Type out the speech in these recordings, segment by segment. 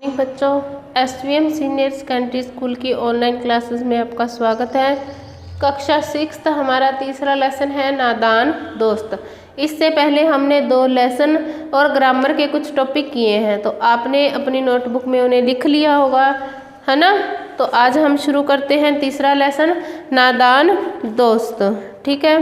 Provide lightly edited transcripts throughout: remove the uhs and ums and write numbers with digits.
बच्चों, SVM senior secondary school की online classes में आपका स्वागत है। कक्षा 6 हमारा तीसरा लेसन है नादान दोस्त। इससे पहले हमने 2 लेसन और ग्रामर के कुछ टॉपिक किए हैं, तो आपने अपनी नोटबुक में उन्हें लिख लिया होगा, है ना। तो आज हम शुरू करते हैं तीसरा लेसन नादान दोस्त। ठीक है।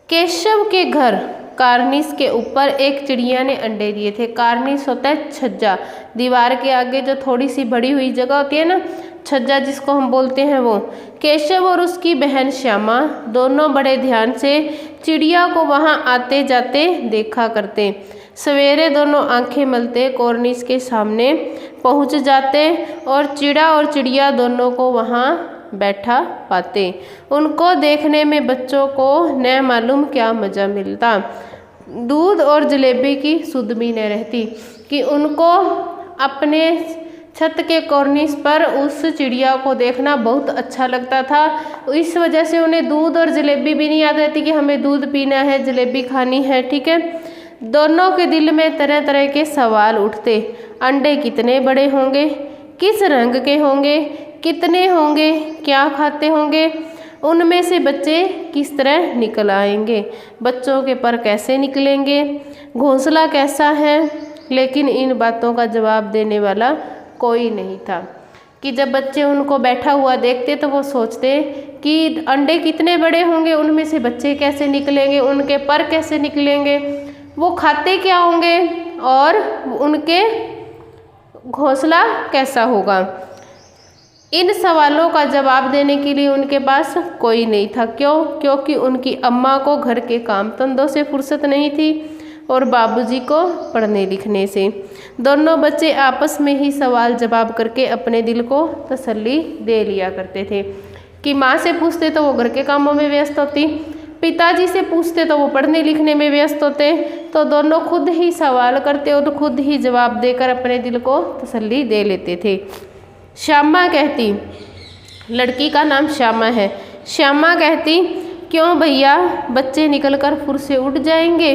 केशव के घर कार्निस के ऊपर एक चिड़िया ने अंडे दिए थे। कार्निस होता है छज्जा, दीवार के आगे जो थोड़ी सी बड़ी हुई जगह होती है ना, छज्जा जिसको हम बोलते हैं वो। केशव और उसकी बहन श्यामा दोनों बड़े ध्यान से चिड़िया को वहां आते जाते देखा करते। सवेरे दोनों आंखें मलते कॉर्निस के सामने पहुंच जाते और चिड़िया दोनों को वहां बैठा पाते। उनको देखने में बच्चों को न मालूम क्या मज़ा मिलता। दूध और जलेबी की सुध भी न रहती कि उनको अपने छत के कॉर्निस पर उस चिड़िया को देखना बहुत अच्छा लगता था। इस वजह से उन्हें दूध और जलेबी भी नहीं याद रहती कि हमें दूध पीना है, जलेबी खानी है। ठीक है। दोनों के दिल में तरह तरह के सवाल उठते। अंडे कितने बड़े होंगे, किस रंग के होंगे, कितने होंगे, क्या खाते होंगे, उनमें से बच्चे किस तरह निकल आएंगे, बच्चों के पर कैसे निकलेंगे, घोंसला कैसा है। लेकिन इन बातों का जवाब देने वाला कोई नहीं था कि जब बच्चे उनको बैठा हुआ देखते तो वो सोचते कि अंडे कितने बड़े होंगे, उनमें से बच्चे कैसे निकलेंगे, उनके पर कैसे निकलेंगे, वो खाते क्या होंगे और उनके घोंसला कैसा होगा। इन सवालों का जवाब देने के लिए उनके पास कोई नहीं था। क्यों? क्योंकि उनकी अम्मा को घर के काम धंधों से फुर्सत नहीं थी और बाबूजी को पढ़ने लिखने से। दोनों बच्चे आपस में ही सवाल जवाब करके अपने दिल को तसल्ली दे लिया करते थे कि माँ से पूछते तो वो घर के कामों में व्यस्त होती, पिताजी से पूछते तो वो पढ़ने लिखने में व्यस्त होते। तो दोनों खुद ही सवाल करते और खुद ही जवाब देकर अपने दिल को तसल्ली दे लेते थे। श्यामा कहती, लड़की का नाम श्यामा है, श्यामा कहती, क्यों भैया बच्चे निकलकर फुर से उड़ जाएंगे।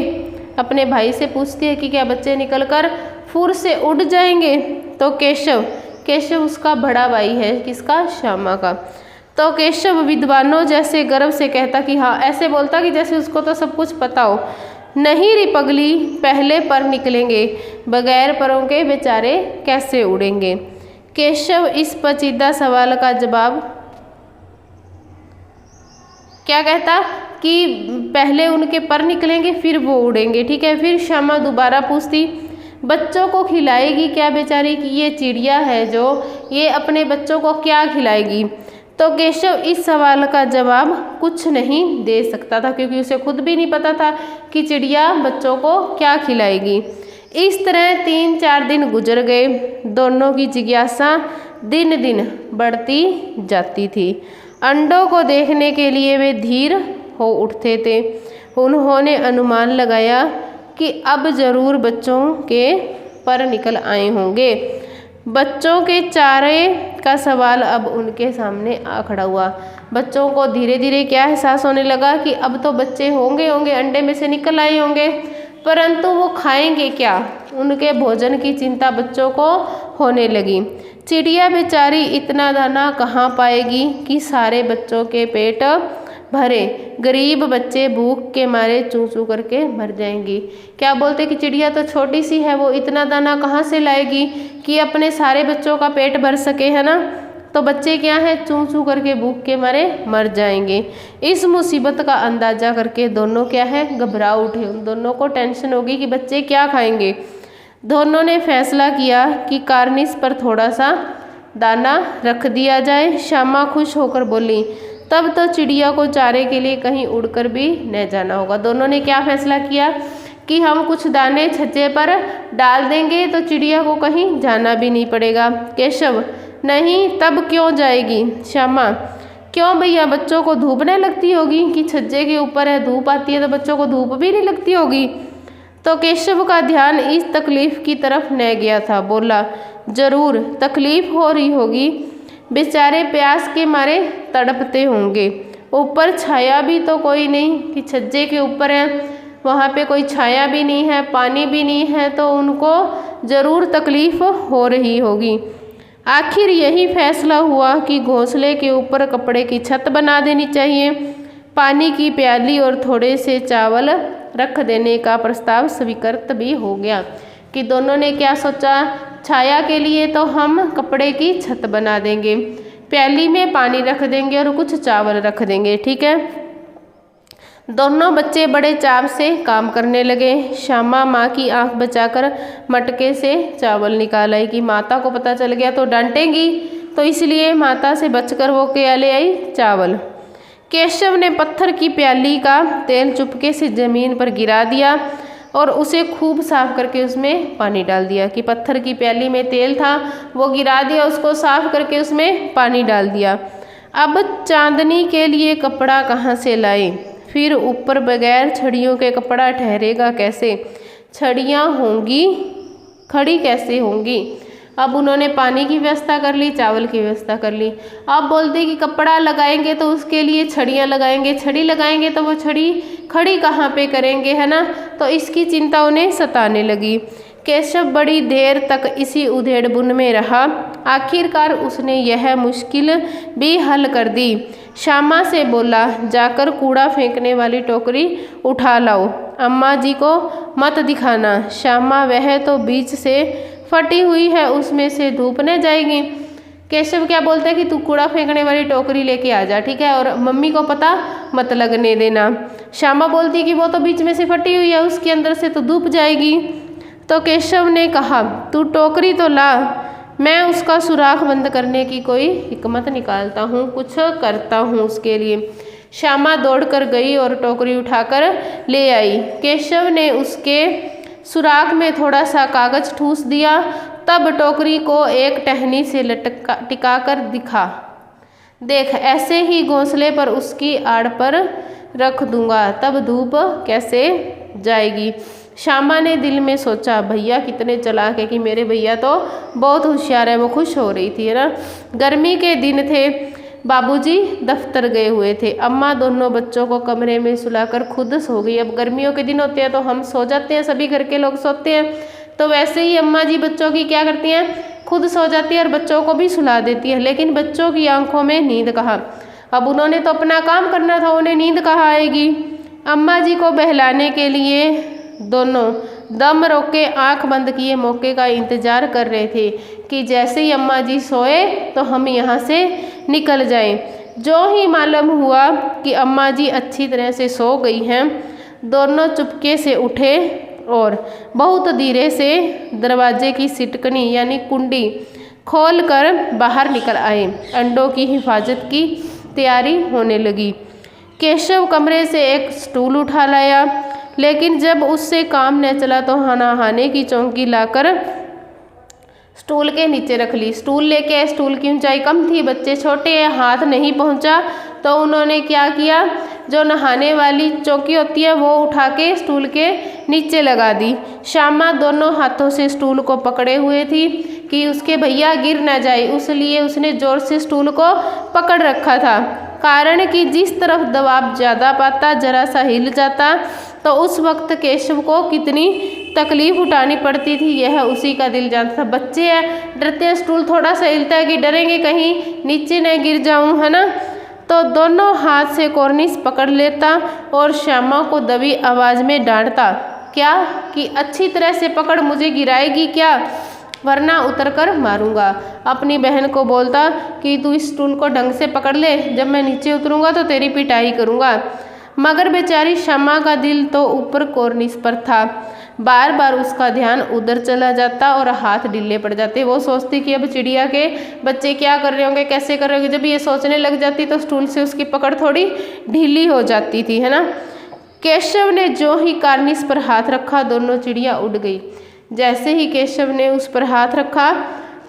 अपने भाई से पूछती है कि क्या बच्चे निकलकर फुर से उड़ जाएंगे। तो केशव उसका बड़ा भाई है, किसका? श्यामा का। तो केशव विद्वानों जैसे गर्व से कहता कि हाँ, ऐसे बोलता कि जैसे उसको तो सब कुछ पता हो। नहीं रे पगली, पहले पर निकलेंगे, बगैर परों के बेचारे कैसे उड़ेंगे। केशव इस पेचीदा सवाल का जवाब क्या कहता कि पहले उनके पर निकलेंगे फिर वो उड़ेंगे। ठीक है। फिर श्यामा दोबारा पूछती, बच्चों को खिलाएगी क्या बेचारी, कि ये चिड़िया है जो ये अपने बच्चों को क्या खिलाएगी। तो केशव इस सवाल का जवाब कुछ नहीं दे सकता था क्योंकि उसे खुद भी नहीं पता था कि चिड़िया बच्चों को क्या खिलाएगी। इस तरह 3-4 दिन गुजर गए। दोनों की जिज्ञासा दिन दिन बढ़ती जाती थी। अंडों को देखने के लिए वे धीर हो उठते थे। उन्होंने अनुमान लगाया कि अब जरूर बच्चों के पर निकल आए होंगे। बच्चों के चारे का सवाल अब उनके सामने आ खड़ा हुआ। बच्चों को धीरे धीरे क्या एहसास होने लगा कि अब तो बच्चे होंगे अंडे में से निकल आए होंगे, परंतु वो खाएंगे क्या, उनके भोजन की चिंता बच्चों को होने लगी। चिड़िया बेचारी इतना दाना कहाँ पाएगी कि सारे बच्चों के पेट भरे, गरीब बच्चे भूख के मारे चूं चूं करके मर जाएंगी। क्या बोलते कि चिड़िया तो छोटी सी है, वो इतना दाना कहाँ से लाएगी कि अपने सारे बच्चों का पेट भर सके, है ना। तो बच्चे क्या है, चूं चूं करके भूख के मारे मर जाएंगे। इस मुसीबत का अंदाजा करके दोनों क्या है, घबरा उठे। उन दोनों को टेंशन होगी कि बच्चे क्या खाएंगे। दोनों ने फैसला किया कि कार्निस पर थोड़ा सा दाना रख दिया जाए। श्यामा खुश होकर बोली, तब तो चिड़िया को चारे के लिए कहीं उड़कर भी न जाना होगा। दोनों ने क्या फैसला किया कि हम कुछ दाने छज्जे पर डाल देंगे तो चिड़िया को कहीं जाना भी नहीं पड़ेगा। केशव, नहीं, तब क्यों जाएगी। श्यामा, क्यों भैया, बच्चों को धूप नहीं लगती होगी कि छज्जे के ऊपर है, धूप आती है तो बच्चों को धूप भी नहीं लगती होगी। तो केशव का ध्यान इस तकलीफ की तरफ न गया था। बोला, जरूर तकलीफ हो रही होगी, बेचारे प्यास के मारे तड़पते होंगे। ऊपर छाया भी तो कोई नहीं कि छज्जे के ऊपर है, वहाँ पे कोई छाया भी नहीं है, पानी भी नहीं है, तो उनको ज़रूर तकलीफ़ हो रही होगी। आखिर यही फैसला हुआ कि घोंसले के ऊपर कपड़े की छत बना देनी चाहिए। पानी की प्याली और थोड़े से चावल रख देने का प्रस्ताव स्वीकृत भी हो गया। कि दोनों ने क्या सोचा, छाया के लिए तो हम कपड़े की छत बना देंगे, प्याली में पानी रख देंगे और कुछ चावल रख देंगे। ठीक है। दोनों बच्चे बड़े चाव से काम करने लगे। श्यामा माँ की आंख बचाकर मटके से चावल निकाल आई कि माता को पता चल गया तो डांटेंगी, तो इसलिए माता से बचकर वो क्या ले आई, चावल। केशव ने पत्थर की प्याली का तेल चुपके से जमीन पर गिरा दिया और उसे खूब साफ करके उसमें पानी डाल दिया। कि पत्थर की प्याली में तेल था, वो गिरा दिया, उसको साफ करके उसमें पानी डाल दिया। अब चांदनी के लिए कपड़ा कहाँ से लाए, फिर ऊपर बगैर छड़ियों के कपड़ा ठहरेगा कैसे, छड़ियाँ होंगी खड़ी कैसे होंगी। अब उन्होंने पानी की व्यवस्था कर ली, चावल की व्यवस्था कर ली। अब बोलते कि कपड़ा लगाएंगे तो उसके लिए छड़ियाँ लगाएंगे, छड़ी लगाएंगे तो वो छड़ी खड़ी कहाँ पे करेंगे, है ना। तो इसकी चिंता उन्हें सताने लगी। केशव बड़ी देर तक इसी उधेड़-बुन में रहा। आखिरकार उसने यह मुश्किल भी हल कर दी। श्यामा से बोला, जाकर कूड़ा फेंकने वाली टोकरी उठा लाओ, अम्मा जी को मत दिखाना। श्यामा, वह तो बीच से फटी हुई है, उसमें से धूप न जाएगी। केशव क्या बोलता है कि तू कूड़ा फेंकने वाली टोकरी लेके आ जा, ठीक है, और मम्मी को पता मत लगने देना। श्यामा बोलती है कि वो तो बीच में से फटी हुई है, उसके अंदर से तो धूप जाएगी। तो केशव ने कहा, तू टोकरी तो ला, मैं उसका सुराख बंद करने की कोई हिकमत निकालता हूँ, कुछ करता हूँ उसके लिए। श्यामा दौड़कर गई और टोकरी उठाकर ले आई। केशव ने उसके सुराख में थोड़ा सा कागज ठूस दिया, तब टोकरी को एक टहनी से टिका कर दिखा, देख ऐसे ही घोंसले पर उसकी आड़ पर रख दूंगा, तब धूप कैसे जाएगी। श्यामा ने दिल में सोचा, भैया कितने चालाक है, कि मेरे भैया तो बहुत होशियार है। वो खुश हो रही थी, है ना। गर्मी के दिन थे, बाबूजी दफ्तर गए हुए थे। अम्मा दोनों बच्चों को कमरे में सुलाकर खुद सो गई। अब गर्मियों के दिन होते हैं तो हम सो जाते हैं, सभी घर के लोग सोते हैं, तो वैसे ही अम्मा जी बच्चों की क्या करती हैं, खुद सो जाती है और बच्चों को भी सुला देती है। लेकिन बच्चों की आंखों में नींद कहाँ। अब उन्होंने तो अपना काम करना था, उन्हें नींद कहाँ आएगी। अम्मा जी को बहलाने के लिए दोनों दम रोके आंख बंद किए मौके का इंतजार कर रहे थे कि जैसे ही अम्मा जी सोए तो हम यहाँ से निकल जाएं। जो ही मालूम हुआ कि अम्मा जी अच्छी तरह से सो गई हैं, दोनों चुपके से उठे और बहुत धीरे से दरवाजे की सिटकनी यानी कुंडी खोलकर बाहर निकल आए। अंडों की हिफाजत की तैयारी होने लगी। केशव कमरे से एक स्टूल उठा लाया, लेकिन जब उससे काम न चला तो नहाने की चौकी लाकर स्टूल के नीचे रख ली। स्टूल लेके आए, स्टूल की ऊंचाई कम थी, बच्चे छोटे हैं, हाथ नहीं पहुंचा, तो उन्होंने क्या किया, जो नहाने वाली चौकी होती है वो उठा के स्टूल के नीचे लगा दी। श्यामा दोनों हाथों से स्टूल को पकड़े हुए थी कि उसके भैया गिर ना जाए, इसलिए उसने जोर से स्टूल को पकड़ रखा था। कारण कि जिस तरफ दबाव ज़्यादा पाता, जरा सा हिल जाता तो उस वक्त केशव को कितनी तकलीफ उठानी पड़ती थी, यह उसी का दिल जानता था। बच्चे हैं, डरते हैं, स्टूल थोड़ा सा हिलता है कि डरेंगे कहीं नीचे न गिर जाऊं, है ना। तो दोनों हाथ से कॉर्निस पकड़ लेता और श्यामा को दबी आवाज़ में डांटता, क्या कि अच्छी तरह से पकड़, मुझे गिराएगी क्या, वरना उतर कर मारूंगा। अपनी बहन को बोलता कि तू इस स्टूल को ढंग से पकड़ ले, जब मैं नीचे उतरूंगा तो तेरी पिटाई करूंगा। मगर बेचारी श्यामा का दिल तो ऊपर कॉर्निस पर था। बार बार उसका ध्यान उधर चला जाता और हाथ ढीले पड़ जाते। वो सोचती कि अब चिड़िया के बच्चे क्या कर रहे होंगे, कैसे कर रहे होंगे। जब ये सोचने लग जाती तो स्टूल से उसकी पकड़ थोड़ी ढीली हो जाती थी, है ना। केशव ने जो ही कॉर्निस पर हाथ रखा, दोनों चिड़िया उड़ गई। जैसे ही केशव ने उस पर हाथ रखा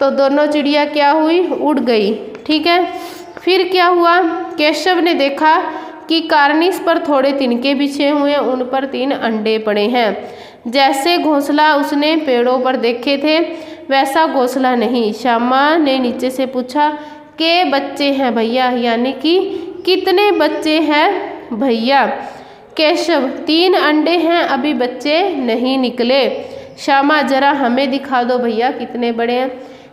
तो दोनों चिड़िया क्या हुई, उड़ गई। ठीक है। फिर क्या हुआ, केशव ने देखा कि कॉर्निस पर थोड़े तिनके बिछे हुए हैं, उन पर 3 अंडे पड़े हैं। जैसे घोंसला उसने पेड़ों पर देखे थे वैसा घोंसला नहीं। श्यामा ने नीचे से पूछा, के बच्चे हैं भैया, यानी कि कितने बच्चे हैं भैया। केशव, 3 अंडे हैं अभी बच्चे नहीं निकले। श्यामा, जरा हमें दिखा दो भैया कितने बड़े हैं।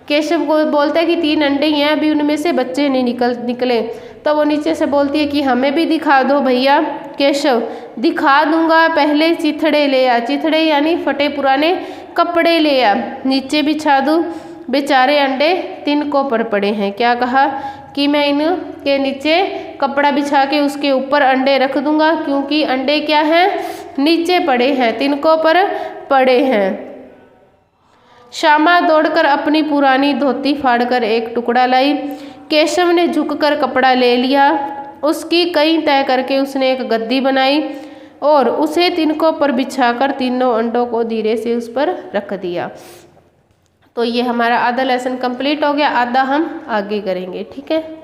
केशव को बोलता है कि 3 अंडे ही हैं, अभी उनमें से बच्चे नहीं निकले। तो वो नीचे से बोलती है कि हमें भी दिखा दो भैया। केशव, दिखा दूंगा, पहले चिथड़े ले आ। चिथड़े यानी फटे पुराने कपड़े ले आ, नीचे बिछा दूँ। बेचारे अंडे तिनकों पर पड़े हैं। क्या कहा कि मैं इनके नीचे कपड़ा बिछा के उसके ऊपर अंडे रख दूंगा, क्योंकि अंडे क्या हैं, नीचे पड़े हैं, तिनकों पर पड़े हैं। श्यामा दौड़कर अपनी पुरानी धोती फाड़कर एक टुकड़ा लाई। केशव ने झुककर कपड़ा ले लिया, उसकी कई तय करके उसने एक गद्दी बनाई और उसे तिनकों पर बिछाकर तीनों अंडों को धीरे से उस पर रख दिया। तो ये हमारा आधा लेसन कंप्लीट हो गया, आधा हम आगे करेंगे। ठीक है।